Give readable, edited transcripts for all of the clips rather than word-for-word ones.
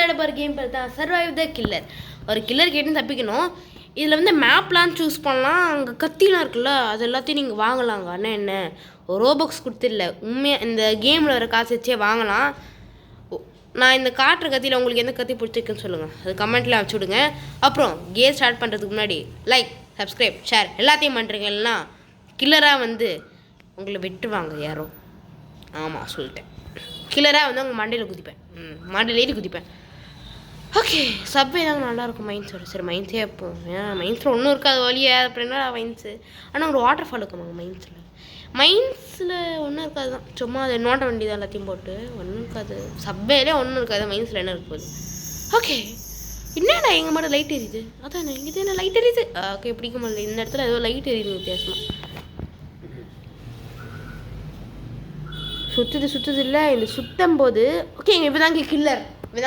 விளையாட போகிற கேம் பேர் தான் சர்வைவ் த கில்லர். ஒரு கில்லர் கேட்டு தப்பிக்கணும். இதில் வந்து மேப்லாம் சூஸ் பண்ணலாம். அங்கே கத்திலாம் இருக்குல்ல, அது எல்லாத்தையும் நீங்கள் வாங்கலாங்க. ஆனால் என்ன ரோபாக்ஸ் கொடுத்துடல, உண்மையாக இந்த கேமில் வர காசு வச்சே வாங்கலாம். நான் இந்த காட்டுற கத்தியில் உங்களுக்கு எந்த கத்தி பிடிச்சிருக்குன்னு சொல்லுங்கள், அது கமெண்ட்டில் அனுப்பிச்சி விடுங்க. அப்புறம் கேம் ஸ்டார்ட் பண்ணுறதுக்கு முன்னாடி லைக், சப்ஸ்கிரைப், ஷேர் எல்லாத்தையும் பண்ணுறீங்க. இல்லைனா கில்லராக வந்து உங்களை விட்டுருவாங்க யாரோ. ஆமாம் சொல்லிட்டேன், கில்லராக வந்து அவங்க மண்டையில் குதிப்பேன். மண்டையில் ஏறி குதிப்பேன். ஓகே, சப்வே தாங்க நல்லாயிருக்கும் மைன்ஸோட. சரி மைன்ஸே அப்போ ஏன்னா மைன்ஸில் ஒன்றும் இருக்காது வழியே, அப்படின்னா மைன்ஸு. ஆனால் ஒரு வாட்டர் ஃபால் இருக்குமாங்க மைன்ஸில். மைன்ஸில் ஒன்றும் இருக்காது தான், சும்மா அதை நோட்ட வேண்டியது எல்லாத்தையும் போட்டு. ஒன்றும் இருக்காது சப்வேலே, ஒன்றும் இருக்காது. மைன்ஸில் என்ன இருக்க போகுது? ஓகே, என்னடா எங்கள் மட்டும் லைட் எரியுது? அதான் இது என்ன லைட் எரியுது? ஓகே, பிடிக்க முடியல. இந்த இடத்துல ஏதோ லைட் எரியுது வித்தியாசமாக. சுற்றுது இல்லை, இந்த சுத்தம் போது. ஓகேங்க, இப்போ தாங்க கில்லர், இப்போ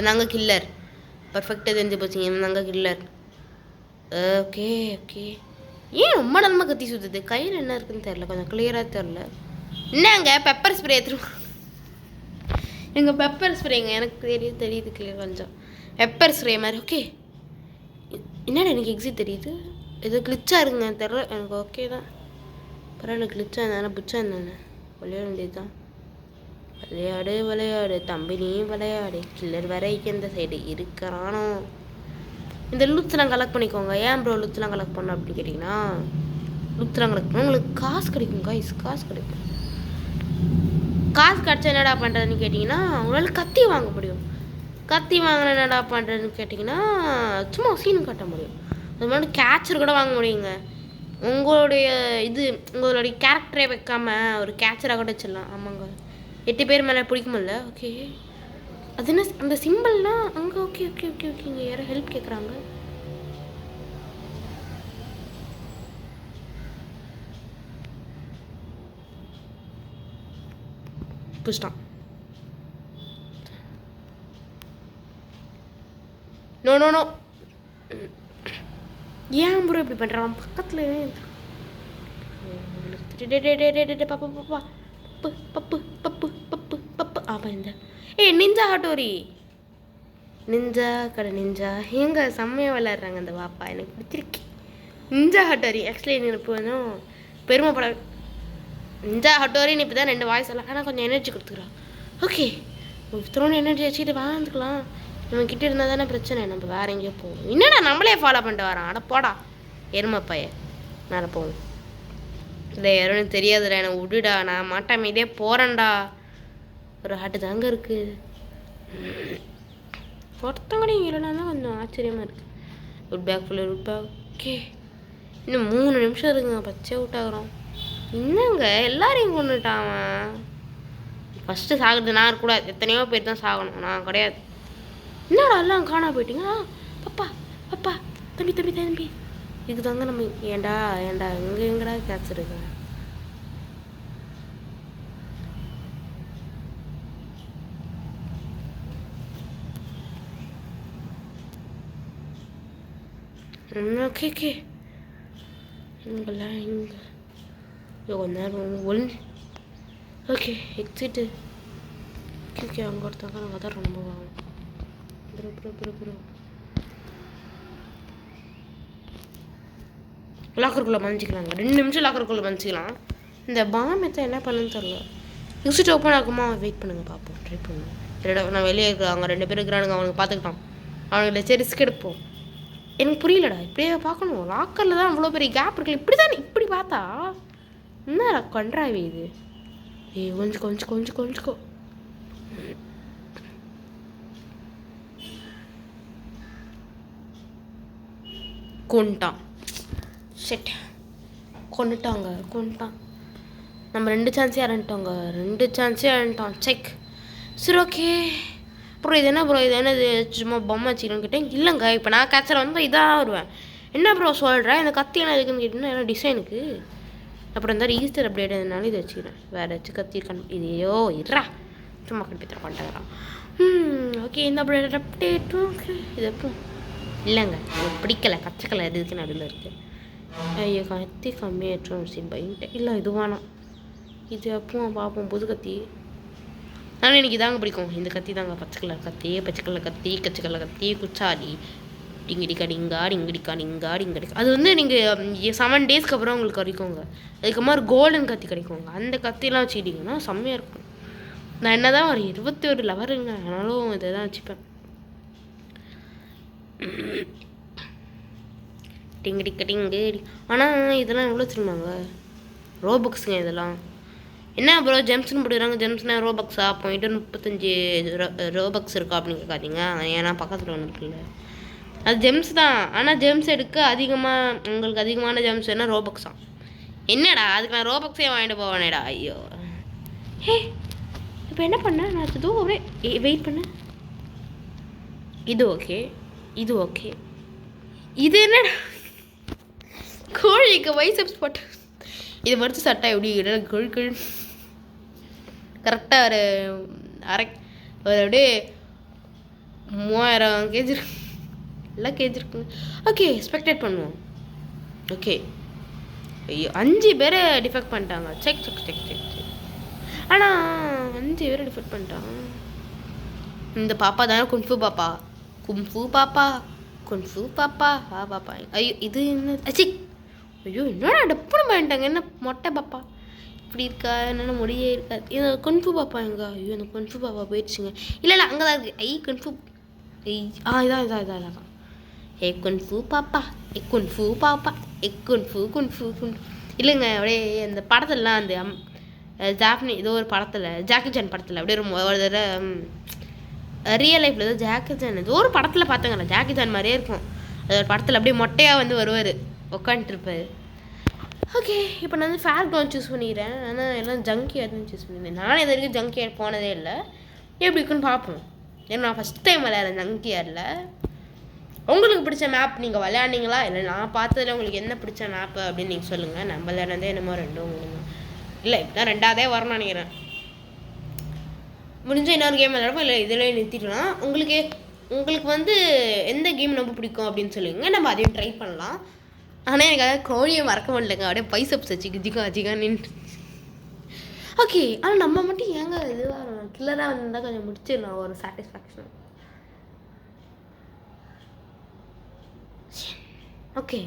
தாங்க கில்லர் பர்ஃபெக்டாக தெரிஞ்சு போச்சுங்க. இப்போ தாங்க கில்லர். ஓகே ஓகே, ஏன் ரொம்ப நம்ம கத்தி சுற்றுது? கையில் என்ன இருக்குன்னு தெரில, கொஞ்சம் கிளியராக தெரில. என்னங்க பெப்பர் ஸ்ப்ரே எடுத்துருவோம். எங்கள் பெப்பர் ஸ்ப்ரேங்க, எனக்கு தெரியுது கிளியர் கொஞ்சம் பெப்பர் ஸ்ப்ரே மாதிரி. ஓகே, என்னடா எனக்கு எக்ஸிட் தெரியுது, எது கிளிச்சாக இருக்குங்க தெரில எனக்கு. ஓகே தான், பரவாயில்ல. கிளிச்சாக இருந்தானே புச்சா இருந்தானே விளையாட வேண்டியது தான். விளையாடு தம்பி, நீ விளையாடு. கில்லர் வரைக்கும் இந்த சைடு இருக்கிறானோ. இந்த லுத்துலாம் கலெக்ட் பண்ணிக்கோங்க. ஏன் ப்ரோ லுத்துலாம் கலெக்ட் பண்ணோம் அப்படின்னு கேட்டிங்கன்னா, லுத்துலாம் கலெக்ட் பண்ணால் உங்களுக்கு காசு கிடைக்கும் காய்ஸ், காசு கிடைக்கும். காசு கிடச்சா என்னடா பண்ணுறதுன்னு கேட்டிங்கன்னா, உங்களால் கத்தி வாங்க முடியும். கத்தி வாங்கின என்னடா பண்ணுறதுன்னு கேட்டிங்கன்னா, சும்மா சீனு காட்ட முடியும். அது மாதிரி கேச்சர் கூட வாங்க முடியுங்க. உங்களுடைய உங்களுடைய கேரக்டரே வைக்காமல் ஒரு கேச்சராக கூட வச்சிடலாம். ஆமாங்க, 8 பேர் மேலே பிடிக்குமில்ல. ஓகே, அது என்ன அந்த சிம்பிள்லாம் அங்கே? ஓகேங்க, யாரோ ஹெல்ப் கேட்குறாங்க. புஷ்டான். நோ ஏன் ப்ரோ இப்படி பண்ணுறான்? பக்கத்தில் பாப்பா பப்பு ஆமாம். இந்த நிஞ்சா ஹட்டோரி, நிஞ்சா கடை நிஞ்சா எங்க செம்மையாக விளையாடுறாங்க அந்த வாப்பா, எனக்கு பிடிச்சிருக்கு. நிஞ்சா ஹட்டோரி ஆக்சுவலி எனக்கு வேணும் பெருமைப்பட. நிஞ்சா ஹட்டோரின்னு இப்போ தான் 2 வாய்ஸ் எல்லாம், ஆனால் கொஞ்சம் எனர்ஜி கொடுத்துக்குறான். ஓகே, இத்தனை எனர்ஜி வச்சுக்கிட்டு வாழ்ந்துக்கலாம். நம்ம கிட்டே இருந்தால் தானே பிரச்சனை, நம்ம வேற எங்கேயோ போவோம். என்னடா நம்மளே ஃபாலோ பண்ணிட்டு வரான்? அட போடா எருமைப்பைய, மேலே போவோம். இல்லை யாரும் தெரியாதுடா, எனக்கு விடுடா, நான் மாட்டாம இதே போகிறேன்டா. ஒரு ஹாட்டு தாங்க இருக்குது. ஒருத்தங்கடி இல்லைனா தான் கொஞ்சம் ஆச்சரியமாக இருக்குது. ஒரு பேக் ஃபுல்லாக ஒரு பேக். ஓகே, இன்னும் 3 நிமிஷம் இருக்குங்க, பச்சை அவுட் ஆகிறோம். என்னங்க எல்லாரையும் கொண்டுட்டான். ஃபஸ்ட்டு சாகுறது நான் இருக்கக்கூடாது, எத்தனையோ பேர் தான் சாகணும், நான் கிடையாது. என்னடா எல்லாம் காணா போயிட்டீங்க? அப்பா தம்பி இதுக்கு தாங்க நம்ம. ஏண்டா எங்கடா கேட்சிருக்க? ஓகே இங்கெல்லாம் இங்கே கொஞ்ச நேரம் ஓகே எக்ஸிட்டு. ஓகே அங்கே ஒருத்தவங்க நாங்கள் தான் ரொம்ப வாங்க. ப்ரோ லாக்கருக்குள்ளே மன்னிச்சிக்கலாங்க, 2 நிமிஷம் லாக்கருக்குள்ளே மன்னிச்சிக்கலாம். இந்த பாம்பத்தை என்ன பண்ணுன்னு தெரியல. எக்ஸிட் ஓப்பன் ஆகுமா? வெயிட் பண்ணுங்கள், பார்ப்போம், ட்ரை பண்ணுங்கள். நான் வெளியே இருக்காங்க 2 பேர் இருக்கிறானுங்க, அவனுக்கு பார்த்துக்கிட்டான். அவனுக்கு சரி ரிஸ்க் எடுப்போம். எனக்கு புரியலடா, இப்படியே பார்க்கணும். லாக்கரில் தான் அவ்வளோ பெரிய கேப் இருக்குல்ல, இப்படி பார்த்தா என்ன கன்றாவி இது? கொஞ்சம் கொண்டான். ஷெட் கொண்டுட்டாங்க. நம்ம 2 சான்ஸே இறந்துட்டோம். செக். சரி ஓகே ப்ரோ, இது என்ன ப்ரோ, இது என்னது சும்மா பொம்மை வச்சுக்கணும்னு கேட்டேன். இல்லைங்க, இப்போ நான் கேட்சர் வந்து இதாக வருவேன். என்ன ப்ரோ சொல்கிறேன், இந்த கத்தி என்ன இருக்குன்னு கேட்டிங்கன்னா என்ன டிசைனுக்கு. அப்புறம் இந்த ஈஸ்டர் அப்டேட் அதனால இதை வச்சுக்கிறேன். வேறு வச்சு கத்தி இதையோ இருறா சும்மா கண்டிப்பாக பண்ணிட்டாங்கறான். ஓகே, இந்த அப்டேட்டும் ஓகே. இது எப்போ இல்லைங்க, எனக்கு பிடிக்கலை. பச்சை கலர் இதுக்கு நடுவில் இருக்குது. ஐயோ, கத்தி கம்மியாகிட்டோம் சரி பைன்ட்டு. இல்லை இது வேணாம், இது எப்போ பார்ப்போம். புது கத்தி ஆனால் எனக்கு இதாங்க பிடிக்கும். இந்த கத்தி தாங்க, பச்சை கலர் கத்தி, பச்சை கலர் கத்தி, குச்சாடி, டிங்கிடிக்கா டிங்கா டிங்கிடிக்கா டிங்கா டிங்கடிக்கா. அது வந்து நீங்கள் 7 டேஸ்க்கு அப்புறம் உங்களுக்கு கிடைக்குங்க. அதுக்கப்புறமா ஒரு கோல்டன் கத்தி கிடைக்குங்க. அந்த கத்திலாம் வச்சுக்கிட்டிங்கன்னா செம்மையாக இருக்கும். நான் என்ன தான் ஒரு 21 லவருங்க, ஆனாலும் இதை தான் வச்சுப்பேன். டிங்கிடிக்கா டிங்கு. ஆனால் இதெல்லாம் எவ்வளோ திரும்பாங்க? ரோபக்ஸுங்க இதெல்லாம். என்ன ப்ரோ ஜெம்ஸ்னு போடுறாங்க, ஜெம்ஸ்னால் ரோபக்ஸா? போயிட்டு 35 ரோபக்ஸ் இருக்கா அப்படின்னு கேட்காதீங்க. ஏன்னா பக்கத்தில் ஒன்று இருக்குல்ல, அது ஜெம்ஸ் தான். ஆனால் ஜெம்ஸ் எடுக்க உங்களுக்கு அதிகமான ஜெம்ஸ் வேணால் ரோபக்ஸா. என்னடா அதுக்கு நான் ரோபக்ஸே வாங்கிட்டு போவேனேடா. ஐயோ ஹே, இப்போ என்ன பண்ணேன் நான்? இதுவும் அப்படியே வெயிட் பண்ணேன். இது ஓகே, இது ஓகே. இது என்னடா கோழிக்கு பைசெப்ஸ் போட்டு இது மறுத்து சட்டை எப்படி கோழி கரெக்டாக ஒரு அப்படியே 3000 கேஜி எல்லாம் கேஜி இருக்குங்க. ஓகே, எக்ஸ்பெக்டேட் பண்ணுவோம். ஓகே, ஐயோ 5 பேரை டிஃபெக்ட் பண்ணிட்டாங்க. Check check check check check. ஆனால் 5 பேரை டிஃபெக்ட் பண்ணிட்டாங்க. இந்த பாப்பா தானே குன்ஃபு பாப்பா, குன்ஃபு பாப்பா, குன்ஃபு பாப்பா, வா பாப்பா. ஐயோ இது என்ன அச்சி, ஐயோ என்னடா டப்புன்னு பண்ணிட்டாங்க. என்ன மொட்டை பாப்பா இப்படி இருக்கா? என்னென்ன முடியே இருக்காது. இது குன்ஃபு பாப்பா எங்க? ஐயோ அந்த குன்ஃபு பாப்பா போயிடுச்சுங்க. இல்லை அங்கே தான் இருக்குது. குன்ஃபு இதான் ஏ குன்ஃபு பாப்பா, ஏ குன்ஃபு பாப்பா, ஏ குன்ஃபு குன்ஃபு குன்ஃபு. இல்லைங்க, அப்படியே அந்த படத்துலலாம் அந்த ஜாப்பனீஸ் ஏதோ ஒரு படத்தில், ஜாக்கி சான் படத்தில் அப்படியே ஒரு தடவை ரியல் லைஃப்பில் ஏதோ ஜாக்கி சான் ஏதோ ஒரு படத்தில் பார்த்தேங்கண்ணா, ஜாக்கி சான் மாதிரியே இருக்கும். அது ஒரு படத்தில் அப்படியே மொட்டையாக வந்து வருவார், உட்காந்துருப்பார். ஓகே, இப்போ நான் வந்து ஃபேர் க்ரௌண்ட் சூஸ் பண்ணிக்கிறேன். ஆனால் எல்லாம் ஜங்கி ஆட்னு சூஸ் பண்ணியிருந்தேன். நானும் இது வரைக்கும் ஜங்கி ஆட் போனதே இல்லை. எப்படி இருக்குன்னு பார்ப்போம். ஏன்னா நான் ஃபஸ்ட் டைம் விளையாடுறேன் ஜங்கி ஆடில். உங்களுக்கு பிடிச்ச மேப் நீங்கள் விளையாண்டிங்களா, இல்லை நான் பார்த்ததில் உங்களுக்கு என்ன பிடிச்ச மேப்பு அப்படின்னு நீங்கள் சொல்லுங்கள். நம்ம விளையாடுறதே என்னமோ 2 மூணு இல்லை, இப்போ தான் 2ஆவதே வரணும்னு நினைக்கிறேன். முடிஞ்ச இன்னொரு கேம் விளையாடுவோம், இல்லை இதில் நிறுத்திக்கலாம். உங்களுக்கு வந்து எந்த கேம் ரொம்ப பிடிக்கும் அப்படின்னு சொல்லுங்க, நம்ம அதையும் ட்ரை பண்ணலாம். ஆனால் எனக்கு அதாவது கோழியை மறக்க முடியலங்க, அப்படியே பைசப்ஸ் வச்சு ஜிகா நின்று. ஓகே, ஆனால் நம்ம மட்டும் ஏங்க இதுவாக கில்லராக வந்தால் கொஞ்சம் முடிச்சிடலாம், ஒரு சாட்டிஸ்ஃபேக்ஷன். ஓகே,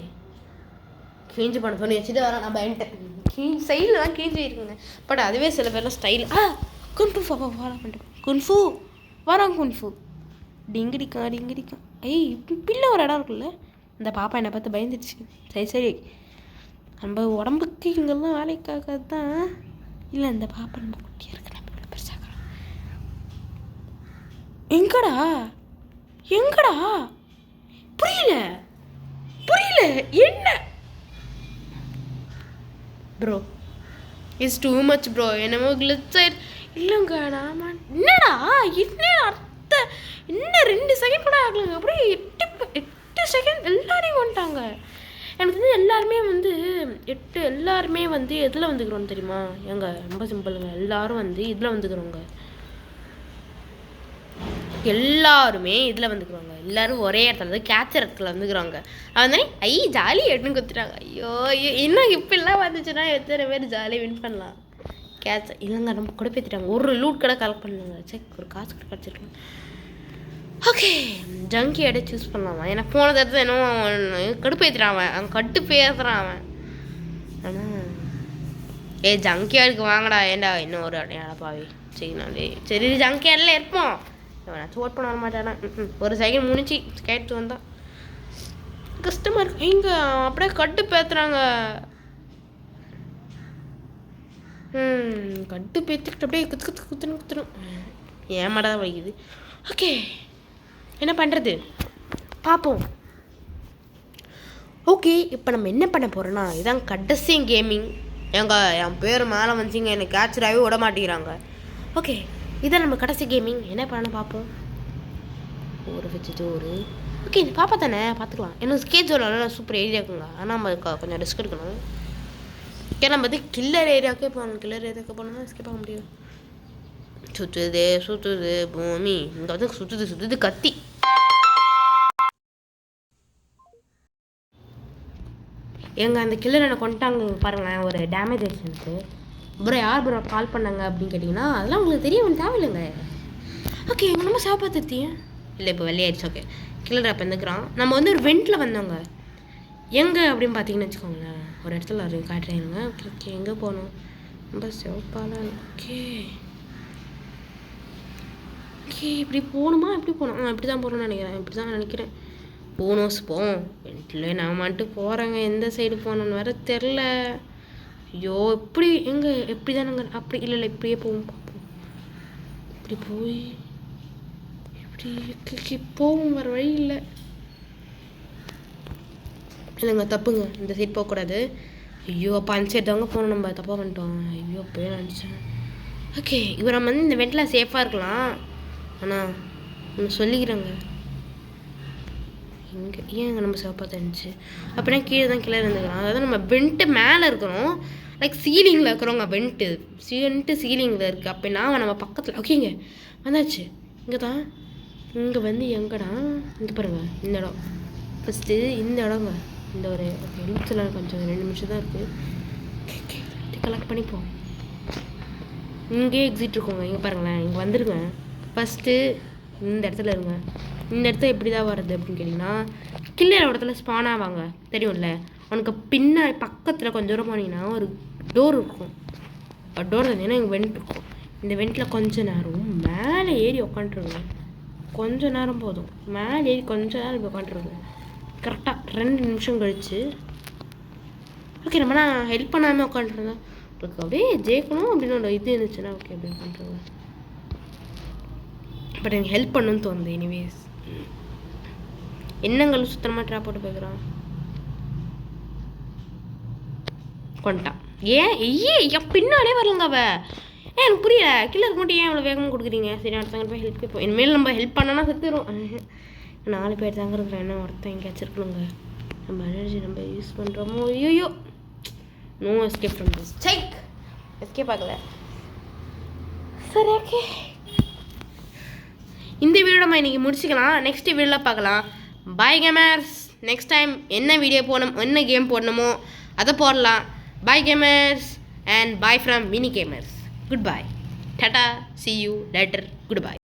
கிழிஞ்சு பண்ண பண்ணி வச்சுட்டு வரேன். நான் பயன்ட்டேன் சைடில் தான் கிழிஞ்சு இருக்குங்க. பட் அதுவே சில பேர்லாம் ஸ்டைல் குன்ஃபு பாப்பா ஃபாலோ பண்ணிட்டு குன்ஃபு வரோம். குன்ஃபு டிங்கிடிக்கா. பிள்ளை ஒரு இடம் இருக்குல்ல, இந்த பாப்பா என்னை பார்த்து பயந்துடுச்சு. சரி நம்ம உடம்புக்கு இங்கெல்லாம் வேலைக்காகாது தான். இல்லை இந்த பாப்பா நம்ம குட்டியாக இருக்கு, நம்ம இவ்வளோ பெருசாகிறோம். எங்கடா புரியல என்ன bro? It's too much bro. என்னமோ கிளிச் ஆயிடுச்சு. இல்லைங்க நாம என்னடா அர்த்தம் இன்னும் 2 செகண்ட் கூட ஆகலைங்க. அப்படியே 8 செகண்ட் எல்லாரையும் வந்துட்டாங்க. எனக்கு வந்து எல்லாருமே வந்து எதில் வந்துக்கிறோன்னு தெரியுமா? ரொம்ப சிம்பிளுங்க. எல்லாரும் வந்து இதில் வந்துக்கிறோங்க. எல்லாருமே இதில் வந்துக்கிறாங்க. எல்லோரும் ஒரே இடத்துல கேட்சர் இடத்துல வந்துக்கிறாங்க. அவன் ஜாலி எடுன்னு கொடுத்துட்டாங்க. ஐயோ இன்னும் இப்பெல்லாம் வந்துச்சுன்னா எத்தனை பேர் ஜாலியாக வின் பண்ணலாம். கேட்சர் இல்லைங்க, நம்ம கூட பேத்திட்டாங்க. ஒரு லூட் கடை கலெக்ட் பண்ணுங்க. ஒரு காசு கூட கிடச்சிருக்கேன். ஓகே, ஜங்கி எடை சூஸ் பண்ணலாமா? ஏன்னா போன தடவை என்னவோ அவன் கடுப்பு ஏற்றுறான். அவன் கட்டு பேசுகிறான் அவன். ஆனால் ஜங்கியாருக்கு வாங்கடா. ஏண்டா இன்னும் ஒரு அடையாளப்பாவே சரி ஜங்கியாரில் இருப்போம். நான் சோட் பண்ண வர மாட்டேனா. ஒரு செகண்ட் முடிச்சு கேட்டு வந்தா கஷ்டமாக இருக்கு. இங்கே அப்படியே கட்டு பேத்துறாங்க. கட்டு பேத்துக்கிட்டு அப்படியே குத்துணும். ஏமாடா வலிக்குது. ஓகே, என்ன பண்ணுறது பார்ப்போம். ஓகே, இப்போ நம்ம என்ன பண்ண போகிறோன்னா, இதான் கடைசி கேமிங். என் பேர் மேலே வந்துச்சிங்க, எனக்கு கேட்சராகவே விட மாட்டேங்கிறாங்க. ஓகே, இதான் நம்ம கடைசி கேமிங். என்ன பண்ணணும் பார்ப்போம். ஓகே, இது பாப்பா தானே, பார்த்துக்கலாம். எனக்கு ஸ்கேட் ஜோனில் சூப்பர் ஏரியா இருக்குங்க. ஆனால் நம்ம கொஞ்சம் ரிஸ்க் எடுக்கணும். ஏன்னா நம்ம வந்து கில்லர் ஏரியாவுக்கே போகணும். கில்லர் ஏரியாவுக்கு போனோம்னா ஸ்கிப் ஆக முடியும். சுற்றுது பூமி. இங்கே வந்து சுற்றுது கத்தி. அந்த கில்லர் என்னை கொண்டாங்க பாருங்களேன். ஒரு டேமேஜ் ஆயிடுச்சு எனக்கு. ப்ரோ யார் ப்ரோ கால் பண்ணாங்க அப்படின்னு கேட்டிங்கன்னா அதெல்லாம் உங்களுக்கு தெரிய வேண்டிய தேவையில்லைங்க. ஓகே எங்கள் நம்ம சேவை பார்த்துருத்தீங்க இல்லை இப்போ வெளியாயிடுச்சு. ஓகே கில்லர் அப்போ வந்துக்கிறான். நம்ம வந்து ஒரு வெண்ட்டில் வந்தோங்க. எங்கே அப்படின்னு பார்த்தீங்கன்னு வச்சுக்கோங்களேன், ஒரு இடத்துல அது காட்டுறேங்க. ஓகே ஓகே எங்கே போகணும்? ரொம்ப சிவப்பால. ஓகே ஓகே இப்படி போகணுமா? எப்படி போகணும்? இப்படி தான் போகணும்னு நினைக்கிறேன். இப்படி தான் நினைக்கிறேன். போனோஸ் போவோம். வெண்ட்டில் நான் மட்டும் போகிறேங்க. எந்த சைடு போகணுன்னு வேறு தெரில. ஐயோ இப்படி எங்கே எப்படி தானேங்க? அப்படி இல்லை இல்லை இப்படியே போவோம். பார்ப்போம் இப்படி போய் இப்படி போவோம். வேறு வழி இல்லை. இல்லைங்க தப்புங்க, இந்த சைட் போகக்கூடாது. ஐயோ அப்போ அந்த சைட் தாங்க போகணும். நம்ம தப்பாக பண்ணிட்டோம். ஐயோ போய் நினச்சேன். ஓகே இப்போ நம்ம வந்து இந்த வெண்ட்டில் சேஃபாக இருக்கலாம். ஆனால் ஒன்று சொல்லிக்கிறேங்க, இங்கே ஏங்க நம்ம சேஃபாக தெரிஞ்சு அப்படின்னா கீழே தான் கீழே இருந்துக்கலாம். அதாவது நம்ம வெண்ட்டு மேலே இருக்கிறோம், லைக் சீலிங்கில் இருக்கிறோங்க. வெண்ட்டு சீலிங்கில் இருக்குது. அப்படின்னா நம்ம பக்கத்தில் ஓகேங்க வந்தாச்சு. இங்கே தான் இங்கே வந்து எங்கடா இங்கே பாருங்கள் இந்த இடம். ஃபஸ்ட்டு இந்த இடங்க இந்த ஒரு ஓகே நிமிஷத்தில் கொஞ்சம் 2 நிமிஷம் தான் இருக்குது. கலெக்ட் பண்ணிப்போம். இங்கே எக்ஸிட் இருக்குங்க. இங்கே பாருங்களேன், இங்கே வந்துடுங்க. ஃபஸ்ட்டு இந்த இடத்துல இருங்க. இந்த இடத்துல எப்படி தான் வருது அப்படின்னு கேட்டிங்கன்னா கில்லர் இடத்துல ஸ்பான் ஆவாங்க தெரியும்ல. அவனுக்கு பின்னாடி பக்கத்தில் கொஞ்சம் தூரம் போனீங்கன்னா ஒரு டோர் இருக்கும். டோர் இருந்தீங்கன்னா இங்கே வெண்ட் இருக்கும். இந்த வெண்ட்டில் கொஞ்சம் நேரம் மேலே ஏறி உக்காண்ட்ருங்க. கொஞ்சம் நேரம் போதும். மேலே ஏறி கொஞ்சம் நேரம் இப்படி உக்காண்ட்ருங்க. கரெக்டாக 2 நிமிஷம் கழிச்சு ஓகே நம்ம நான் ஹெல்ப் பண்ணாமல் உட்காந்துருந்தேன். உங்களுக்கு அப்படியே ஜெயிக்கணும் அப்படின்னு ஒரு இது இருந்துச்சுன்னா ஓகே அப்படி உட்காந்துருங்க. பட் எனக்கு ஹெல்ப் பண்ணணும்னு தோணுது. எனிவேஸ் என்னங்களும் சுத்தமாக ட்ராப் போட்டு போய்க்கிறான். கொண்டான் ஏன் என் பின்னாலே வரலங்க அவ. எனக்கு புரியல. கில்லருக்கு மட்டும் ஏன் இவ்வளோ வேகமாக கொடுக்குறீங்க? சரி அடுத்தவங்க போய் ஹெல்ப் கேட்போம். இனிமேல் நம்ம ஹெல்ப் பண்ணோன்னா செத்துரும். 4 பேர் தாங்க இருக்கிறேன். என்ன ஒருத்தன் எங்கேயாச்சும் இருக்கணுங்க. நம்ம எனர்ஜி நம்ம யூஸ் பண்ணுறோமோ. ஐயோ no escape from this. Check escape ஆகலை. சரி ஓகே இந்த வீடியோ நம்ம இன்றைக்கி முடிச்சுக்கலாம். நெக்ஸ்ட் வீடியோவில் பார்க்கலாம். Bye gamers. நெக்ஸ்ட் டைம் என்ன வீடியோ போடணும், என்ன கேம் போடணுமோ அதை போடலாம். Bye gamers and bye from mini gamers. Good bye. டாடா. see you later. Goodbye.